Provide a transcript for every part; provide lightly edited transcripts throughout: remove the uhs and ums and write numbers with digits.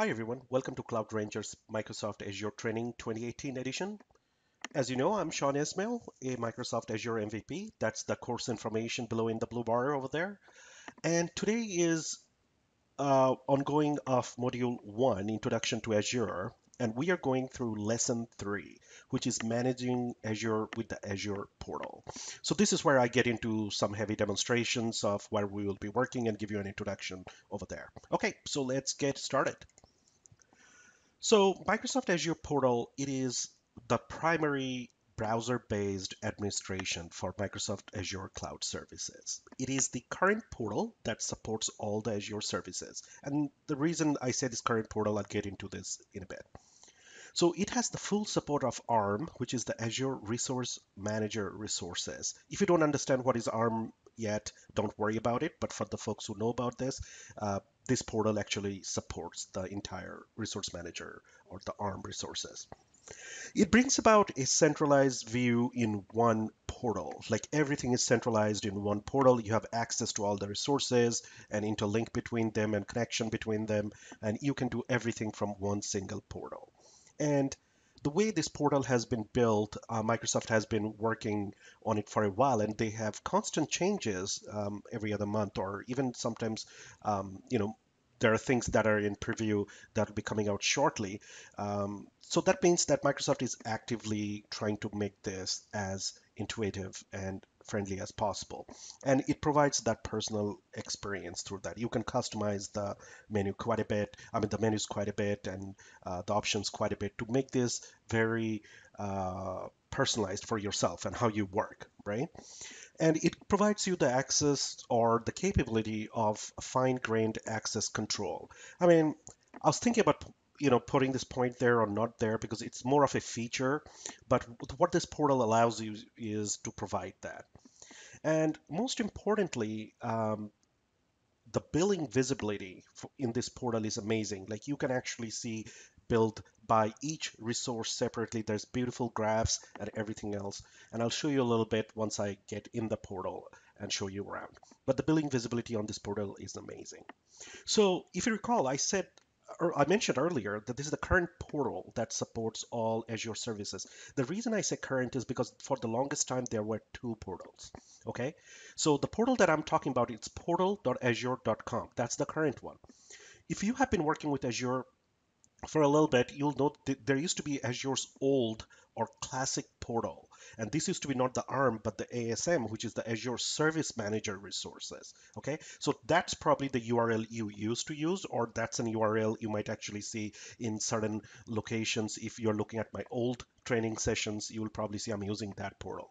Hi everyone, welcome to Cloud Ranger's Microsoft Azure Training 2018 edition. As you know, I'm Sean Ismail, a Microsoft Azure MVP. That's the course information below in the blue bar over there. And today is ongoing of Module 1, Introduction to Azure. And we are going through Lesson 3, which is Managing Azure with the Azure Portal. So this is where I get into some heavy demonstrations of where we will be working and give you an introduction over there. Okay, so let's get started. So Microsoft Azure Portal, it is the primary browser-based administration for Microsoft Azure Cloud Services. It is the current portal that supports all the Azure services. And the reason I say this current portal, I'll get into this in a bit. So it has the full support of ARM, which is the Azure Resource Manager resources. If you don't understand what is ARM yet, don't worry about it. But for the folks who know about this portal actually supports the entire resource manager or the ARM resources. It brings about a centralized view in one portal. Like everything is centralized in one portal. You have access to all the resources and interlink between them and connection between them. And you can do everything from one single portal. And the way this portal has been built, Microsoft has been working on it for a while, and they have constant changes every other month, or even sometimes, there are things that are in preview that will be coming out shortly. So that means that Microsoft is actively trying to make this as intuitive and friendly as possible. And it provides that personal experience through that. You can customize the menu quite a bit. I mean, the menus quite a bit and the options quite a bit to make this very personalized for yourself and how you work, right? And it provides you the access or the capability of fine-grained access control. I mean, I was thinking about putting this point there or not there because it's more of a feature, but what this portal allows you is to provide that. And most importantly, the billing visibility in this portal is amazing. Like you can actually see billed by each resource separately. There's beautiful graphs and everything else. And I'll show you a little bit once I get in the portal and show you around. But the billing visibility on this portal is amazing. So if you recall, I mentioned earlier that this is the current portal that supports all Azure services. The reason I say current is because for the longest time there were two portals. Okay, so the portal that I'm talking about is portal.azure.com. That's the current one. If you have been working with Azure for a little bit, you'll note that there used to be Azure's old or classic portal. And this used to be not the ARM, but the ASM, which is the Azure Service Manager resources. Okay, so that's probably the URL you used to use, or that's an URL you might actually see in certain locations. If you're looking at my old training sessions, you will probably see I'm using that portal.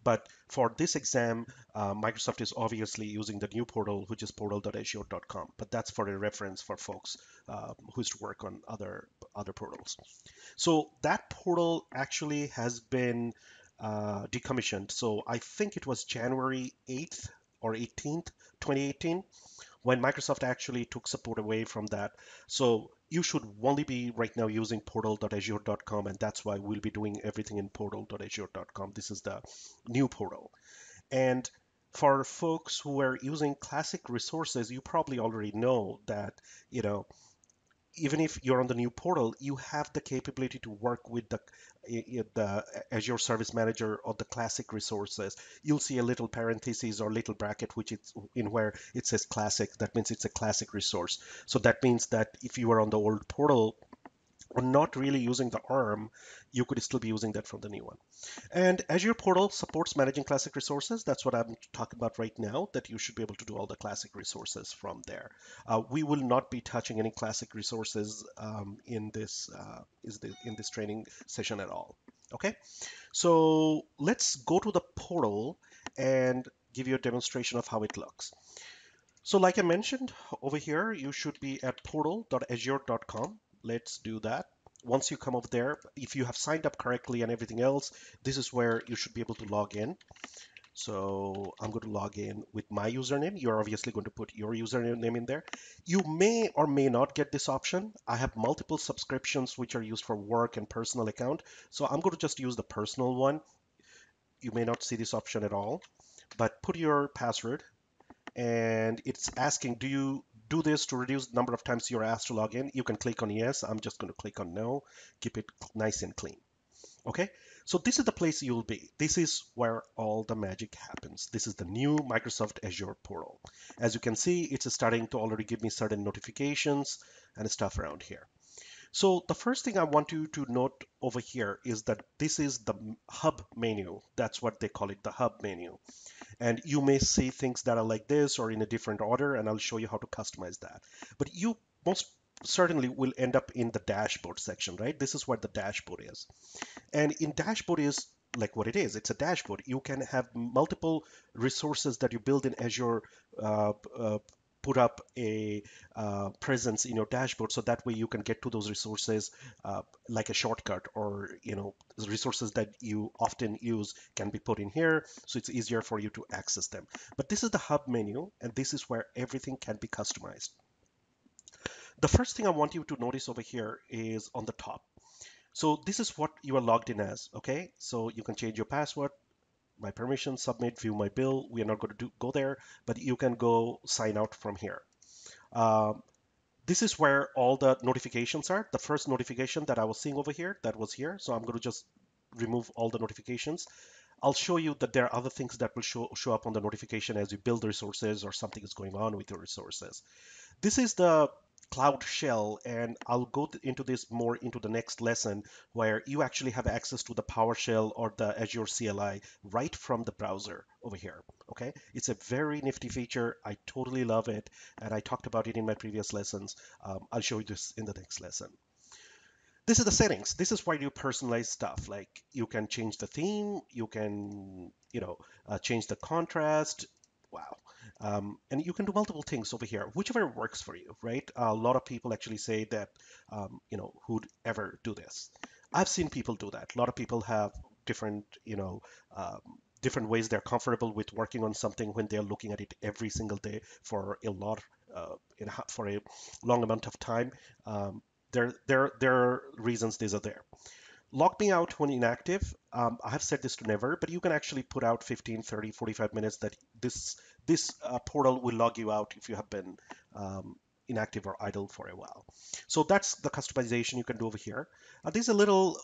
But for this exam, Microsoft is obviously using the new portal, which is portal.azure.com. But that's for a reference for folks who used to work on other portals. So that portal actually has been decommissioned. So I think it was January 8th or 18th, 2018, when Microsoft actually took support away from that. So you should only be right now using portal.azure.com, and that's why we'll be doing everything in portal.azure.com. This is the new portal. And for folks who are using classic resources, you probably already know that, you know, even if you're on the new portal, you have the capability to work with the Azure Service Manager or the classic resources. You'll see a little parenthesis or little bracket which it's in where it says classic. That means it's a classic resource. So that means that if you are on the old portal or not really using the ARM, you could still be using that from the new one. And Azure Portal supports managing classic resources. That's what I'm talking about right now, that you should be able to do all the classic resources from there. We will not be touching any classic resources in this training session at all. Okay, so let's go to the portal and give you a demonstration of how it looks. So like I mentioned over here, you should be at portal.azure.com. Let's do that. Once you come over there, if you have signed up correctly and everything else, this is where you should be able to log in. So I'm going to log in with my username. You're obviously going to put your username in there. You may or may not get this option. I have multiple subscriptions which are used for work and personal account. So I'm going to just use the personal one. You may not see this option at all, but put your password, and it's asking, do this to reduce the number of times you're asked to log in, you can click on yes. I'm just going to click on no. Keep it nice and clean. Okay, so this is the place you'll be. This is where all the magic happens. This is the new Microsoft Azure portal. As you can see, it's starting to already give me certain notifications and stuff around here. So the first thing I want you to note over here is that this is the hub menu. That's what they call it, the hub menu. And you may see things that are like this or in a different order, and I'll show you how to customize that. But you most certainly will end up in the dashboard section, right? This is what the dashboard is. And in dashboard is like what it is. It's a dashboard. You can have multiple resources that you build in Azure, uh, uh, put up a presence in your dashboard, so that way you can get to those resources like a shortcut, or the resources that you often use can be put in here, so it's easier for you to access them. But this is the hub menu, and this is where everything can be customized. The first thing I want you to notice over here is on the top. So this is what you are logged in as, okay? So you can change your password, my permission, submit, view my bill. We are not going to go there, but you can go sign out from here. Um, this is where all the notifications are. The first notification that I was seeing over here, that was here. So I'm going to just remove all the notifications. I'll show you that there are other things that will show up on the notification as you build resources or something is going on with your resources. This is the Cloud Shell, and I'll go into this more into the next lesson, where you actually have access to the PowerShell or the Azure CLI right from the browser over here. Okay, it's a very nifty feature. I totally love it, and I talked about it in my previous lessons. I'll show you this in the next lesson. This is the settings. This is where you personalize stuff. Like you can change the theme, you can, change the contrast. Wow. And you can do multiple things over here, whichever works for you, right? A lot of people actually say that, who'd ever do this? I've seen people do that. A lot of people have different, um, different ways they're comfortable with working on something when they're looking at it every single day for a lot, for a long amount of time. Um, there are reasons these are there. Log me out when inactive. I have set this to never, but you can actually put out 15, 30, 45 minutes that this portal will log you out if you have been um, inactive or idle for a while. So that's the customization you can do over here. This is a little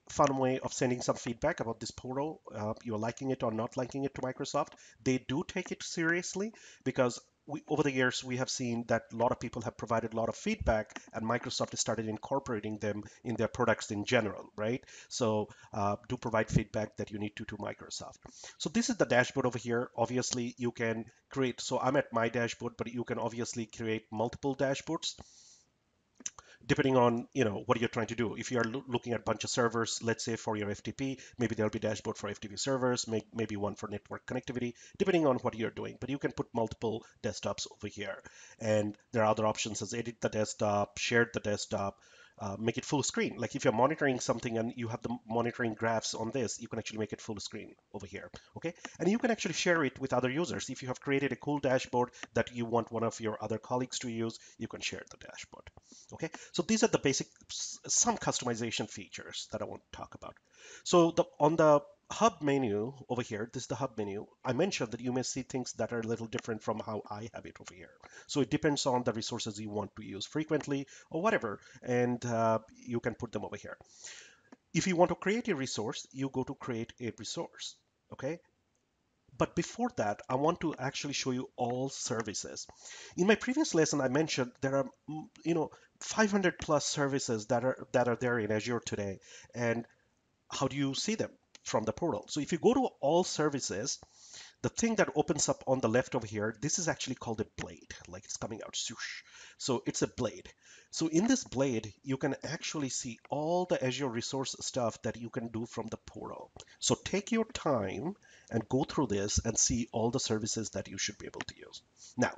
fun way of sending some feedback about this portal. You're liking it or not liking it to Microsoft. They do take it seriously, because over the years, we have seen that a lot of people have provided a lot of feedback, and Microsoft has started incorporating them in their products in general, right? So do provide feedback that you need to Microsoft. So this is the dashboard over here. Obviously, you can create, so I'm at my dashboard, but you can obviously create multiple dashboards depending on what you're trying to do. If you're looking at a bunch of servers, let's say for your FTP, maybe there'll be dashboard for FTP servers, maybe one for network connectivity, depending on what you're doing. But you can put multiple desktops over here, and there are other options as edit the desktop, share the desktop, make it full screen. Like if you're monitoring something and you have the monitoring graphs on this, you can actually make it full screen over here. Okay, and you can actually share it with other users. If you have created a cool dashboard that you want one of your other colleagues to use, you can share the dashboard. Okay, so these are the basic, some customization features that I want to talk about. So on the hub menu over here, this is the hub menu. I mentioned that you may see things that are a little different from how I have it over here. So it depends on the resources you want to use frequently or whatever, and you can put them over here. If you want to create a resource, you go to create a resource. Okay, but before that, I want to actually show you all services. In my previous lesson, I mentioned there are, 500 plus services that are there in Azure today. And how do you see them from the portal? So if you go to all services, the thing that opens up on the left over here, this is actually called a blade, like it's coming out. So it's a blade. So in this blade, you can actually see all the Azure resource stuff that you can do from the portal. So take your time and go through this and see all the services that you should be able to use. Now,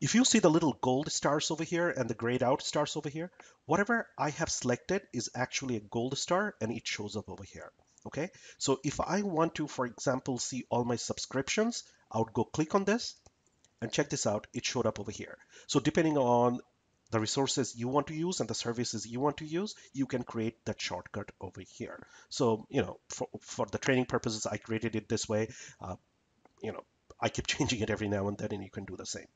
if you see the little gold stars over here and the grayed out stars over here, whatever I have selected is actually a gold star, and it shows up over here. Okay, so if I want to, for example, see all my subscriptions, I would go click on this and check this out. It showed up over here. So depending on the resources you want to use and the services you want to use, you can create that shortcut over here. So, for the training purposes, I created it this way. Uh, I keep changing it every now and then, and you can do the same.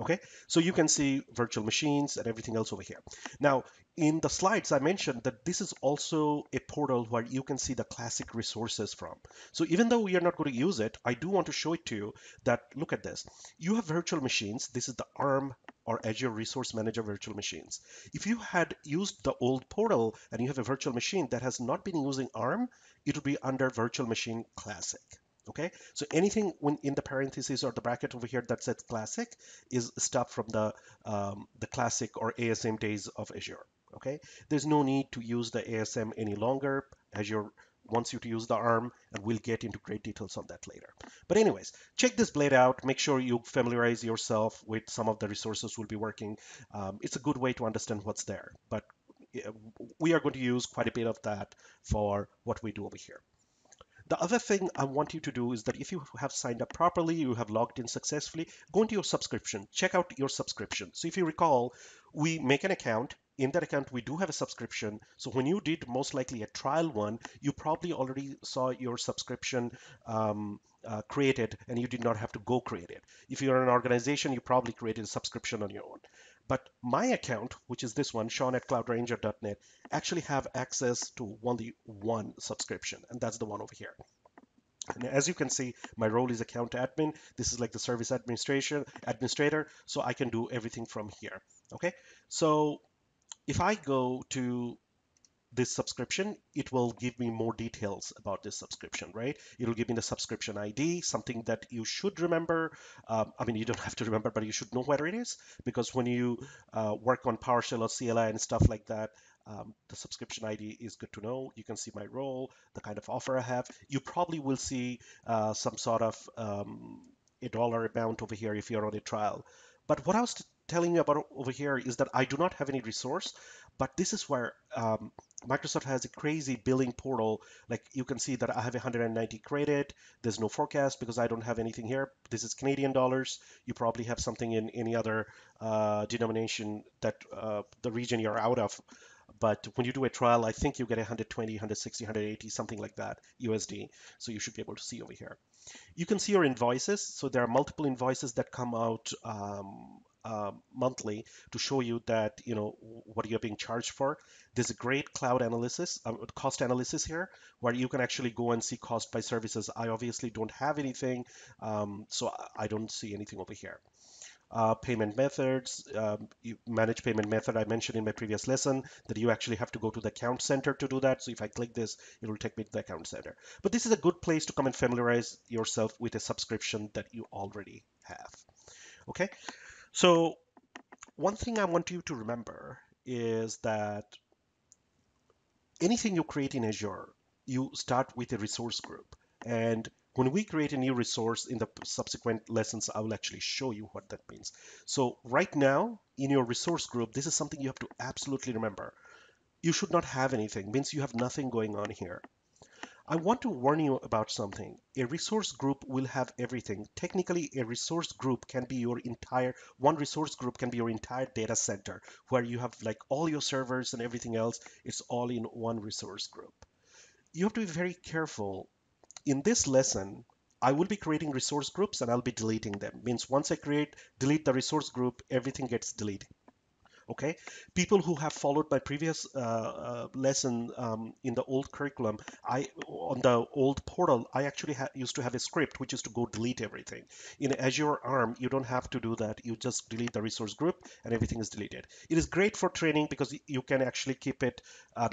Okay, so you can see virtual machines and everything else over here. Now, in the slides, I mentioned that this is also a portal where you can see the classic resources from. So even though we are not going to use it, I do want to show it to you that look at this. You have virtual machines. This is the ARM or Azure Resource Manager virtual machines. If you had used the old portal and you have a virtual machine that has not been using ARM, it would be under Virtual Machine Classic. Okay, so anything when in the parentheses or the bracket over here that says classic is stuff from the classic or ASM days of Azure. Okay, there's no need to use the ASM any longer. Azure wants you to use the ARM, and we'll get into great details on that later. But anyways, check this blade out. Make sure you familiarize yourself with some of the resources we'll be working. It's a good way to understand what's there, but we are going to use quite a bit of that for what we do over here. The other thing I want you to do is that if you have signed up properly, you have logged in successfully, go into your subscription, check out your subscription. So if you recall, we make an account. In that account, we do have a subscription. So when you did most likely a trial one, you probably already saw your subscription created and you did not have to go create it. If you're an organization, you probably created a subscription on your own. But my account, which is this one, Sean at cloudranger.net, actually have access to only one subscription, and that's the one over here. And as you can see, my role is account admin. This is like the service administrator, so I can do everything from here. Okay, so if I go to this subscription, it will give me more details about this subscription, right? It'll give me the subscription ID, something that you should remember. I mean, you don't have to remember, but you should know where it is because when you work on PowerShell or CLI and stuff like that, the subscription ID is good to know. You can see my role, the kind of offer I have. You probably will see some sort of a dollar amount over here if you're on a trial. But what I was telling you about over here is that I do not have any resource, but this is where Microsoft has a crazy billing portal. Like you can see that I have 190 credit. There's no forecast because I don't have anything here. This is Canadian dollars. You probably have something in any other denomination that the region you're out of. But when you do a trial, I think you get 120, 160, 180, something like that USD. So you should be able to see over here. You can see your invoices. So there are multiple invoices that come out monthly to show you that what you're being charged for. There's a great cloud analysis, cost analysis here, where you can actually go and see cost by services. I obviously don't have anything, so I don't see anything over here. Payment methods, you manage payment method. I mentioned in my previous lesson that you actually have to go to the account center to do that. So if I click this, it will take me to the account center. But this is a good place to come and familiarize yourself with a subscription that you already have. Okay, so one thing I want you to remember is that anything you create in Azure, you start with a resource group. And when we create a new resource in the subsequent lessons, I will actually show you what that means. So right now in your resource group, this is something you have to absolutely remember. You should not have anything, means you have nothing going on here. I want to warn you about something. A resource group will have everything. Technically, a resource group can be one resource group can be your entire data center where you have like all your servers and everything else. It's all in one resource group. You have to be very careful. In this lesson, I will be creating resource groups and I'll be deleting them. Means once I delete the resource group, everything gets deleted. Okay, people who have followed my previous lesson in the old curriculum, on the old portal, I actually used to have a script which is to go delete everything. In Azure ARM, you don't have to do that. You just delete the resource group and everything is deleted. It is great for training because you can actually keep it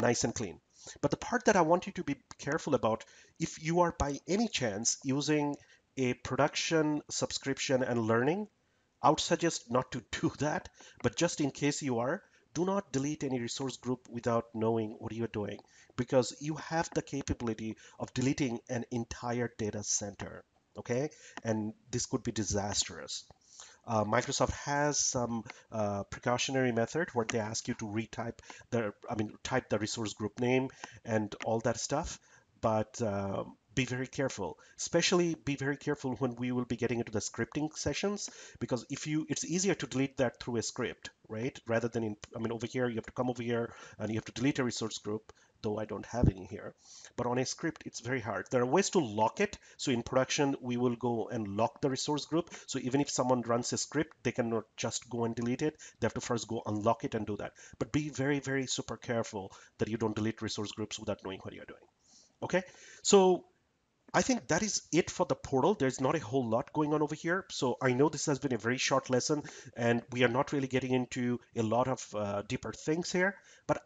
nice and clean. But the part that I want you to be careful about, if you are by any chance using a production subscription and learning, I would suggest not to do that, but just in case you are, do not delete any resource group without knowing what you're doing because you have the capability of deleting an entire data center, okay? And this could be disastrous. Microsoft has some precautionary method where they ask you to type the resource group name and all that stuff, but be very careful. Especially be very careful when we will be getting into the scripting sessions, because it's easier to delete that through a script, right? Rather than over here, you have to come over here and you have to delete a resource group. though I don't have any here. But on a script, it's very hard. There are ways to lock it. So in production, we will go and lock the resource group. So even if someone runs a script, they cannot just go and delete it. They have to first go unlock it and do that. But be very, very super careful that you don't delete resource groups without knowing what you're doing. Okay, so I think that is it for the portal. There's not a whole lot going on over here. So I know this has been a very short lesson and we are not really getting into a lot of deeper things here. But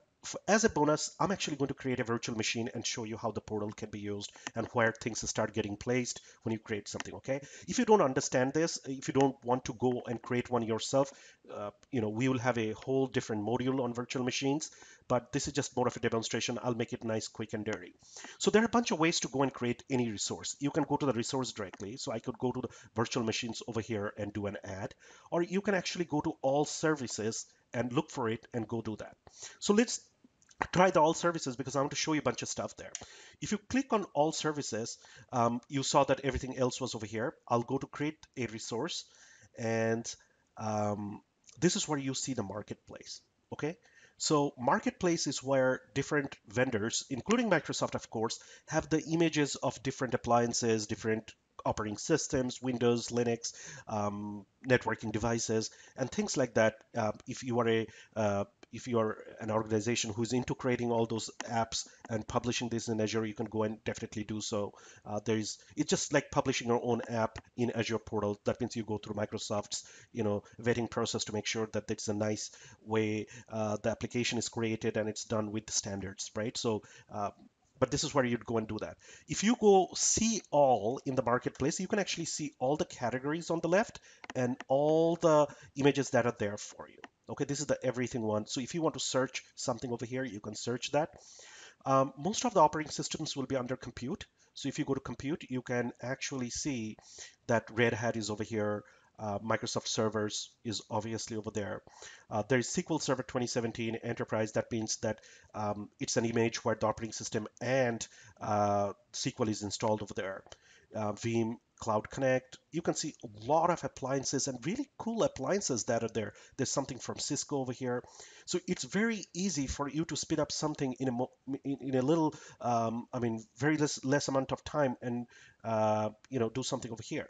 as a bonus, I'm actually going to create a virtual machine and show you how the portal can be used and where things start getting placed when you create something, okay? If you don't understand this, if you don't want to go and create one yourself, we will have a whole different module on virtual machines, but this is just more of a demonstration. I'll make it nice, quick, and dirty. So there are a bunch of ways to go and create any resource. You can go to the resource directly. So I could go to the virtual machines over here and do an add, or you can actually go to all services and look for it and go do that. So let's try the all services because I want to show you a bunch of stuff there. If you click on all services, you saw that everything else was over here. I'll go to create a resource and um, this is where you see the marketplace. Okay. So marketplace is where different vendors, including Microsoft, of course, have the images of different appliances, different operating systems, Windows, Linux, networking devices, and things like that. If you are an organization who's into creating all those apps and publishing this in Azure, you can go and definitely do so. It's just like publishing your own app in Azure Portal. That means you go through Microsoft's vetting process to make sure that it's a nice way the application is created and it's done with the standards, right? So but this is where you'd go and do that. If you go see all in the marketplace, you can actually see all the categories on the left and all the images that are there for you. Okay, this is the everything one. So if you want to search something over here, you can search that. Most of the operating systems will be under compute. So if you go to compute, you can actually see that Red Hat is over here. Microsoft servers is obviously over there. There is SQL Server 2017 Enterprise. That means that it's an image where the operating system and SQL is installed over there. Veeam Cloud Connect. You can see a lot of appliances and really cool appliances that are there. There's something from Cisco over here. So it's very easy for you to speed up something in a little, very less amount of time and, do something over here.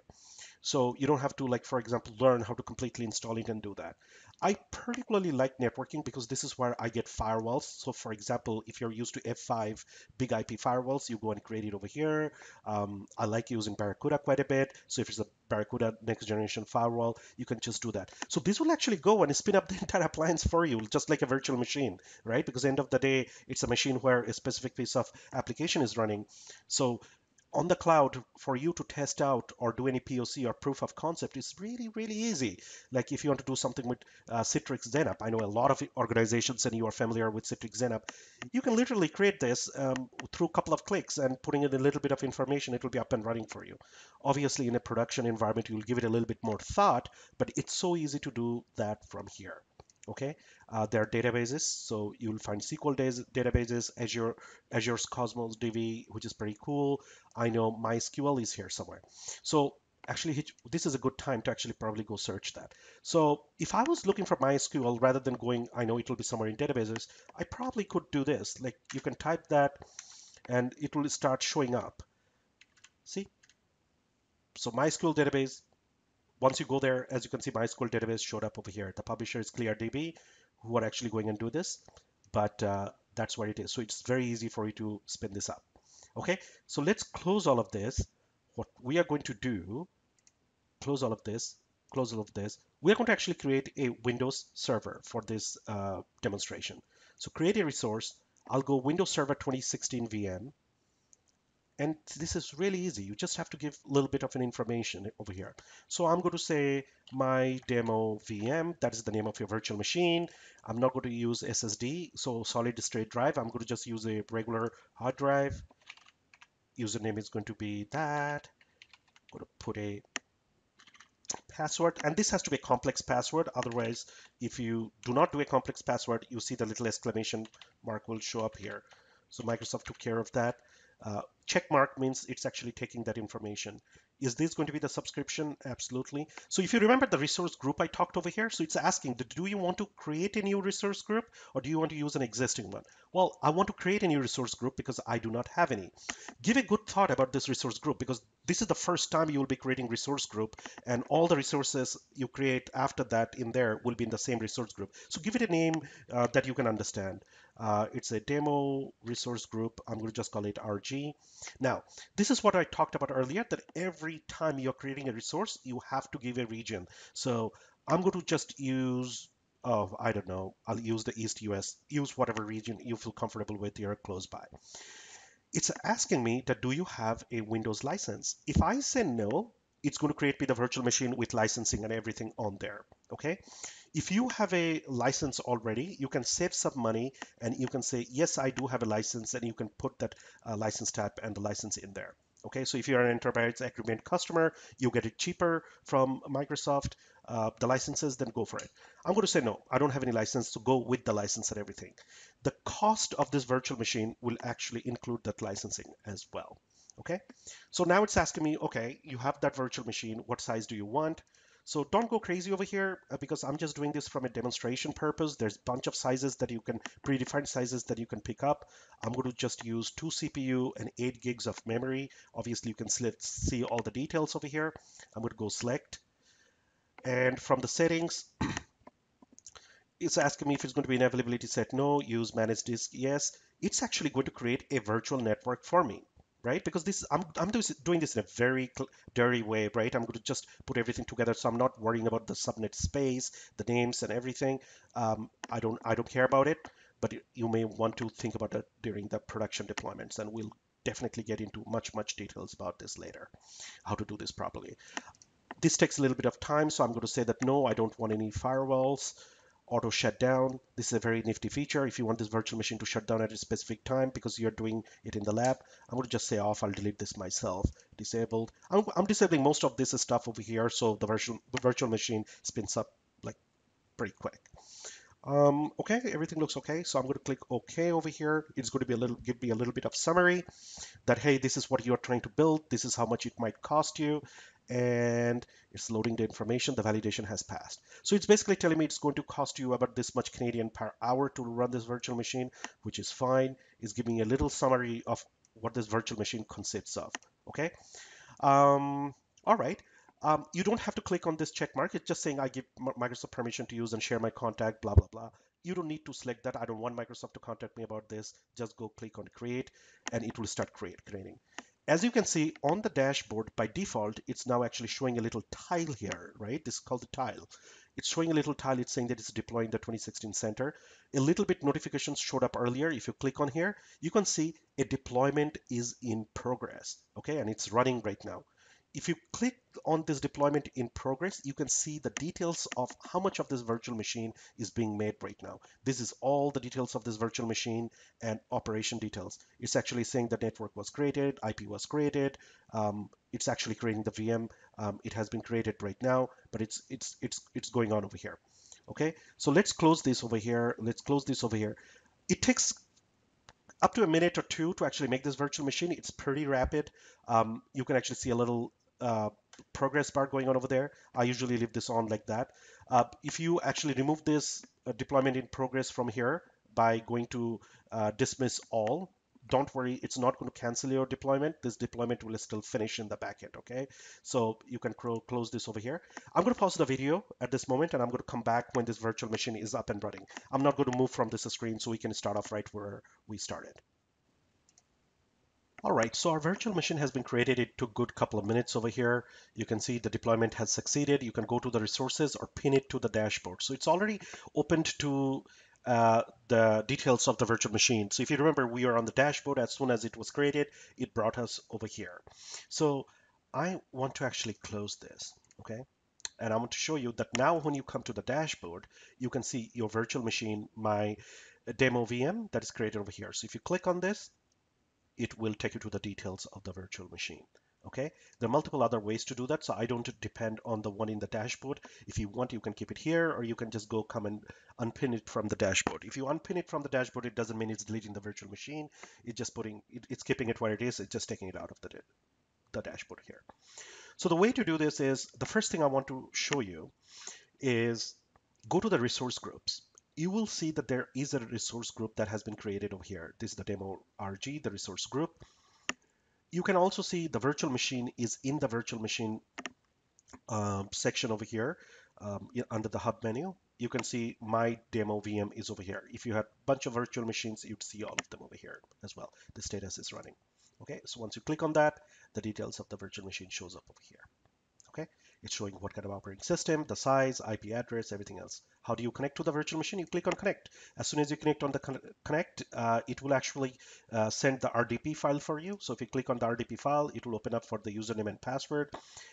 So you don't have to, like, for example, learn how to completely install it and do that. I particularly like networking because this is where I get firewalls. So for example, if you're used to F5 big IP firewalls, you go and create it over here. I like using Barracuda quite a bit. So if it's a Barracuda next generation firewall, you can just do that. So this will actually go and spin up the entire appliance for you, just like a virtual machine, right? Because at the end of the day, it's a machine where a specific piece of application is running. So on the cloud for you to test out or do any POC or proof of concept is really, really easy. Like if you want to do something with Citrix XenApp, I know a lot of organizations and you are familiar with Citrix XenApp, you can literally create this through a couple of clicks and putting in a little bit of information, it will be up and running for you. Obviously, in a production environment, you'll give it a little bit more thought, but it's so easy to do that from here. Okay, there are databases, so you'll find SQL databases, Azure's Cosmos DB, which is pretty cool. I know MySQL is here somewhere. So actually, this is a good time to actually probably go search that. So if I was looking for MySQL rather than going, I know it will be somewhere in databases, I probably could do this. Like you can type that and it will start showing up. See? So MySQL database, once you go there, as you can see, MySQL database showed up over here. The publisher is ClearDB, who are actually going and do this, but that's where it is. So it's very easy for you to spin this up. Okay, so let's close all of this. What we are going to do, close all of this, close all of this. We are going to actually create a Windows server for this demonstration. So create a resource. I'll go Windows Server 2016 VM. And this is really easy. You just have to give a little bit of an information over here. So I'm going to say my demo VM. That is the name of your virtual machine. I'm not going to use SSD, so solid state drive. I'm going to just use a regular hard drive. Username is going to be that. I'm going to put a password, and this has to be a complex password. Otherwise, if you do not do a complex password, you see the little exclamation mark will show up here. So Microsoft took care of that. Check mark means it's actually taking that information. Is this going to be the subscription? Absolutely. So if you remember the resource group I talked over here, so it's asking, do you want to create a new resource group or do you want to use an existing one? Well, I want to create a new resource group because I do not have any. Give a good thought about this resource group because this is the first time you will be creating resource group, and all the resources you create after that in there will be in the same resource group. So give it a name that you can understand. It's a demo resource group. I'm going to just call it RG. Now, this is what I talked about earlier, that every time you're creating a resource, you have to give a region. So I'm going to just use, oh, I don't know, I'll use the East US, use whatever region you feel comfortable with, you're close by. It's asking me that do you have a Windows license? If I say no, it's going to create me the virtual machine with licensing and everything on there. Okay. If you have a license already, you can save some money and you can say, yes, I do have a license, and you can put that license tab and the license in there. Okay, so if you're an enterprise agreement customer, you get it cheaper from Microsoft, the licenses, then go for it. I'm going to say no, I don't have any license to go with the license and everything. The cost of this virtual machine will actually include that licensing as well. Okay, so now it's asking me, okay, you have that virtual machine, what size do you want? So don't go crazy over here because I'm just doing this from a demonstration purpose. There's a bunch of sizes that you can, predefined sizes that you can pick up. I'm going to just use 2 CPU and 8 gigs of memory. Obviously, you can see all the details over here. I'm going to go select. And from the settings, it's asking me if it's going to be in availability set no, use manage disk yes. It's actually going to create a virtual network for me, right? Because this I'm doing this in a very dirty way, right? I'm going to just put everything together, so I'm not worrying about the subnet space, the names and everything. I don't care about it, but you may want to think about that during the production deployments, and we'll definitely get into much details about this later, how to do this properly. This takes a little bit of time, so I'm going to say that no, I don't want any firewalls. Auto shutdown. This is a very nifty feature. If you want this virtual machine to shut down at a specific time because you're doing it in the lab, I'm going to just say off. I'll delete this myself. Disabled. I'm disabling most of this stuff over here, so the virtual machine spins up like pretty quick. Okay, everything looks okay. So I'm going to click OK over here. It's going to be give me a little bit of summary that, hey, this is what you're trying to build. This is how much it might cost you. And it's loading the information. The validation has passed. So it's basically telling me it's going to cost you about this much Canadian per hour to run this virtual machine, which is fine. It's giving me a little summary of what this virtual machine consists of. Okay. All right. You don't have to click on this check mark. It's just saying I give Microsoft permission to use and share my contact, blah, blah, blah. You don't need to select that. I don't want Microsoft to contact me about this. Just go click on create and it will start creating. As you can see on the dashboard, by default, it's now actually showing a little tile here, right? This is called the tile. It's showing a little tile. It's saying that it's deploying the 2016 center. A little bit notifications showed up earlier. If you click on here, you can see a deployment is in progress, okay? And it's running right now. If you click on this deployment in progress, you can see the details of how much of this virtual machine is being made right now. This is all the details of this virtual machine and operation details. It's actually saying the network was created, IP was created. It's actually creating the VM. It has been created right now, but it's going on over here. Okay, so let's close this over here. Let's close this over here. It takes up to a minute or two to actually make this virtual machine. It's pretty rapid. You can actually see a little progress bar going on over there. I usually leave this on like that. If you actually remove this deployment in progress from here by going to dismiss all, don't worry, it's not going to cancel your deployment. This deployment will still finish in the backend, okay? So you can close this over here. I'm going to pause the video at this moment and I'm going to come back when this virtual machine is up and running. I'm not going to move from this screen so we can start off right where we started. All right, so our virtual machine has been created. It took a good couple of minutes over here. You can see the deployment has succeeded. You can go to the resources or pin it to the dashboard. So it's already opened to the details of the virtual machine. So if you remember, we are on the dashboard. As soon as it was created, it brought us over here. So I want to actually close this, okay? And I want to show you that now when you come to the dashboard, you can see your virtual machine, my demo VM that is created over here. So if you click on this, it will take you to the details of the virtual machine. Okay, there are multiple other ways to do that, so I don't depend on the one in the dashboard. If you want, you can keep it here, or you can just come and unpin it from the dashboard. If you unpin it from the dashboard, it doesn't mean it's deleting the virtual machine. It's just it's keeping it where it is. It's just taking it out of the dashboard here. So the way to do this is, the first thing I want to show you is go to the resource groups. You will see that there is a resource group that has been created over here. This is the demo RG, the resource group. You can also see the virtual machine is in the virtual machine section over here under the hub menu. You can see my demo VM is over here. If you had a bunch of virtual machines, you'd see all of them over here as well. The status is running. Okay, so once you click on that, the details of the virtual machine shows up over here. Okay, it's showing what kind of operating system, the size, IP address, everything else. How do you connect to the virtual machine? You click on connect. As soon as you connect on the connect, it will actually send the RDP file for you. So if you click on the RDP file, it will open up for the username and password.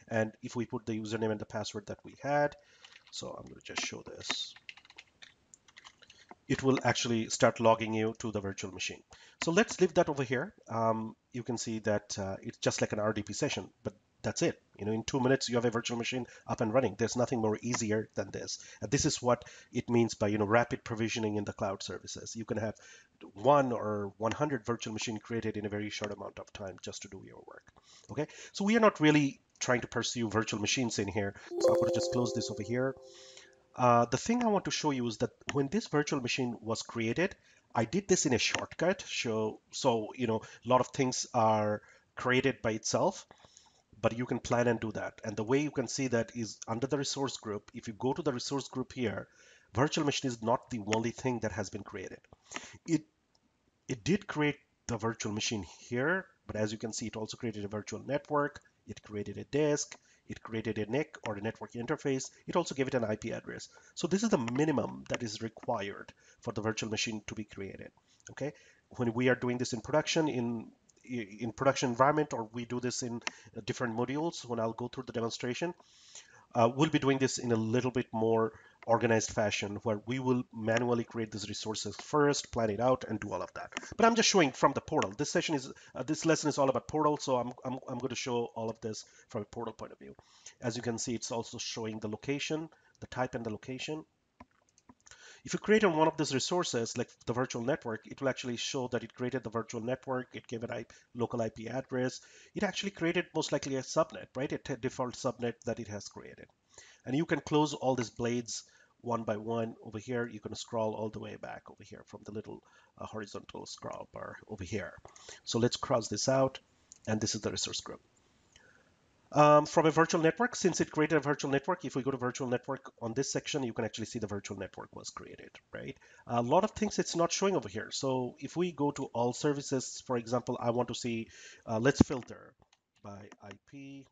And if we put the username and the password that we had, so I'm going to just show this, it will actually start logging you to the virtual machine. So let's leave that over here. You can see that it's just like an RDP session, but that's it. In 2 minutes, you have a virtual machine up and running. There's nothing more easier than this. And this is what it means by, rapid provisioning in the cloud services. You can have 1 or 100 virtual machine created in a very short amount of time just to do your work. Okay, so we are not really trying to pursue virtual machines in here. So I'm going to just close this over here. The thing I want to show you is that when this virtual machine was created, I did this in a shortcut. So a lot of things are created by itself, but you can plan and do that. And the way you can see that is under the resource group. If you go to the resource group here, virtual machine is not the only thing that has been created. It it did create the virtual machine here, but as you can see, it also created a virtual network. It created a disk. It created a NIC or a network interface. It also gave it an IP address. So this is the minimum that is required for the virtual machine to be created. Okay, when we are doing this in production, in production environment, or we do this in different modules, when I'll go through the demonstration, we'll be doing this in a little bit more organized fashion where we will manually create these resources first, plan it out, and do all of that. But I'm just showing from the portal. This lesson is all about portal, so I'm going to show all of this from a portal point of view. As you can see, it's also showing the location, the type and the location. If you create on one of these resources, like the virtual network, it will actually show that it created the virtual network, it gave a local IP address. It actually created most likely a subnet, right? A default subnet that it has created. And you can close all these blades one by one over here. You can scroll all the way back over here from the little horizontal scroll bar over here. So let's cross this out. And this is the resource group. From a virtual network, since it created a virtual network, if we go to virtual network on this section, you can actually see the virtual network was created, right? A lot of things it's not showing over here. So if we go to all services, for example, I want to see, let's filter by IP.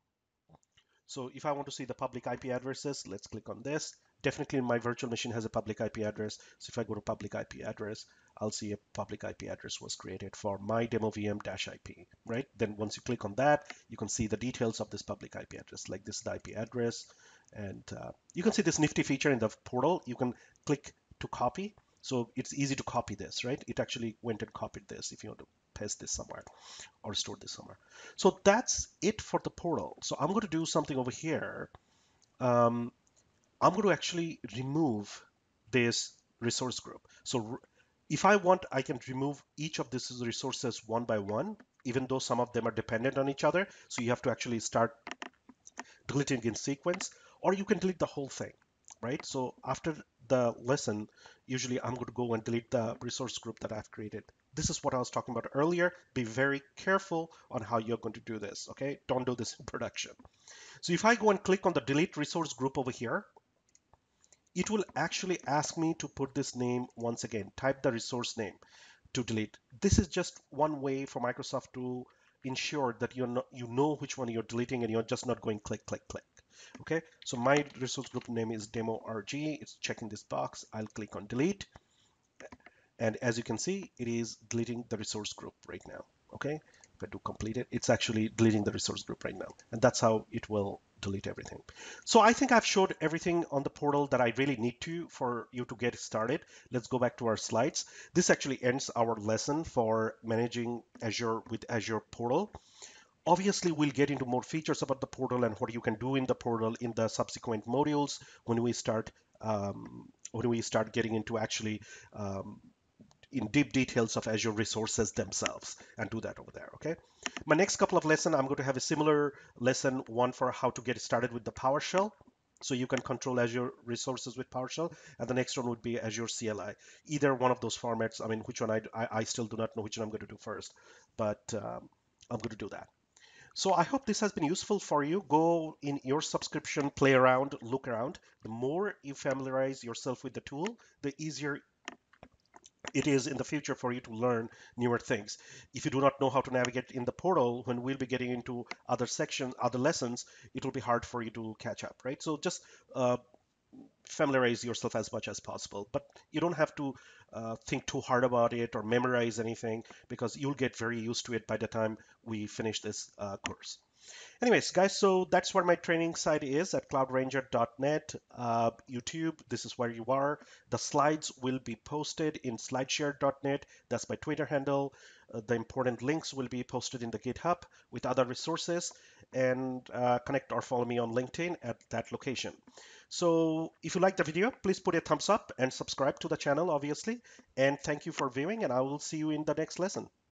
So if I want to see the public IP addresses, let's click on this. Definitely my virtual machine has a public IP address. So if I go to public IP address, I'll see a public IP address was created for my demo VM-IP, right? Then once you click on that, you can see the details of this public IP address, like this is the IP address. And you can see this nifty feature in the portal. You can click to copy. So it's easy to copy this, right? It actually went and copied this if you want to paste this somewhere or store this somewhere. So that's it for the portal. So I'm going to do something over here. I'm going to actually remove this resource group. So if I want, I can remove each of these resources one by one, even though some of them are dependent on each other. So you have to actually start deleting in sequence, or you can delete the whole thing, right? So after the lesson, usually I'm going to go and delete the resource group that I've created. This is what I was talking about earlier. Be very careful on how you're going to do this, okay? Don't do this in production. So if I go and click on the delete resource group over here, it will actually ask me to put this name once again, type the resource name to delete. This is just one way for Microsoft to ensure that you know which one you're deleting and you're just not going click, click, click. Okay, so my resource group name is demo RG. It's checking this box. I'll click on delete. And as you can see, it is deleting the resource group right now. Okay, if I do complete it, it's actually deleting the resource group right now. And that's how it will delete everything. So I think I've showed everything on the portal that I really need to for you to get started. Let's go back to our slides. This actually ends our lesson for managing Azure with Azure Portal. Obviously, we'll get into more features about the portal and what you can do in the portal in the subsequent modules when we start getting into actually in deep details of Azure resources themselves and do that over there. Okay. My next couple of lessons, I'm going to have a similar lesson, one for how to get started with the PowerShell. So you can control Azure resources with PowerShell, and the next one would be Azure CLI. Either one of those formats. I mean, which one I still do not know which one I'm going to do first, but I'm going to do that. So I hope this has been useful for you. Go in your subscription, play around, look around. The more you familiarize yourself with the tool, the easier it is in the future for you to learn newer things. If you do not know how to navigate in the portal, when we'll be getting into other sections, other lessons, it will be hard for you to catch up, right? So just uh, familiarize yourself as much as possible. But you don't have to think too hard about it or memorize anything because you'll get very used to it by the time we finish this course. Anyways, guys, so that's where my training site is at cloudranger.net. YouTube, this is where you are. The slides will be posted in slideshare.net. That's my Twitter handle. The important links will be posted in the GitHub with other resources. And connect or follow me on LinkedIn at that location. So if you like the video, please put a thumbs up and subscribe to the channel, obviously. And thank you for viewing, and I will see you in the next lesson.